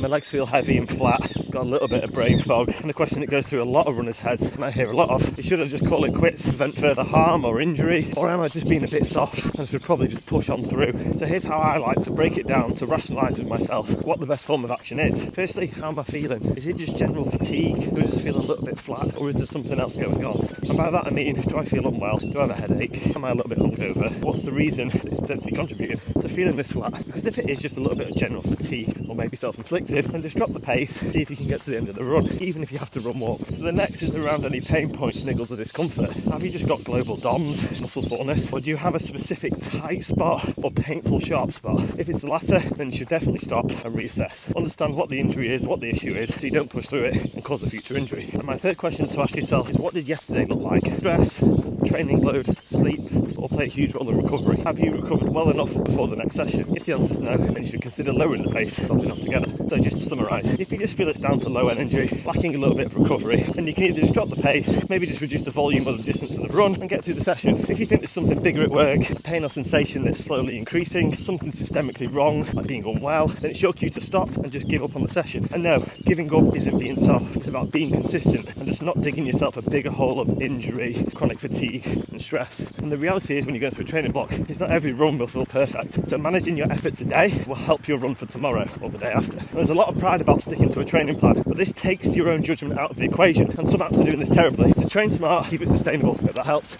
My legs feel heavy and flat, got a little bit of brain fog, and the question that goes through a lot of runners' heads, and I hear a lot of, is should I just call it quits to prevent further harm or injury, or am I just being a bit soft and should probably just push on through? So here's how I like to break it down to rationalise with myself what the best form of action is. Firstly, how am I feeling? Is it just general fatigue? Do I just feel a little bit flat, or is there something else going on? And by that I mean, do I feel unwell? Do I have a headache? Am I a little bit hungover? What's the reason it's potentially contributing to feeling this flat? Because if it is just a little bit of general fatigue, or maybe self-inflicted, then just drop the pace, see if you can get to the end of the run, even if you have to run more. So the next is around any pain points, niggles or discomfort. Have you just got global DOMS, muscle soreness, or do you have a specific tight spot or painful sharp spot? If it's the latter, then you should definitely stop and reassess. Understand what the injury is, what the issue is, so you don't push through it and cause a future injury. And my third question to ask yourself is, what did yesterday look like? Stress, training load, sleep, all play a huge role in recovery. Have you recovered well enough before the next session? If the answer is no, then you should consider lowering the pace, stopping altogether. So just to summarise, if you just feel it's down to low energy, lacking a little bit of recovery, then you can either just drop the pace, maybe just reduce the volume or the distance of the run and get through the session. If you think there's something bigger at work, pain or sensation that's slowly increasing, something systemically wrong, like being unwell, then it's your cue to stop and just give up on the session. And no, giving up isn't being soft, it's about being consistent and just not digging yourself a bigger hole of injury, chronic fatigue and stress. And the reality is, when you go through a training block, it's not every run will feel perfect. So managing your effort today will help your run for tomorrow or the day after. And there's a lot of pride about sticking to a training plan, but this takes your own judgment out of the equation, and some apps are doing this terribly. So train smart, keep it sustainable. Hope that helps.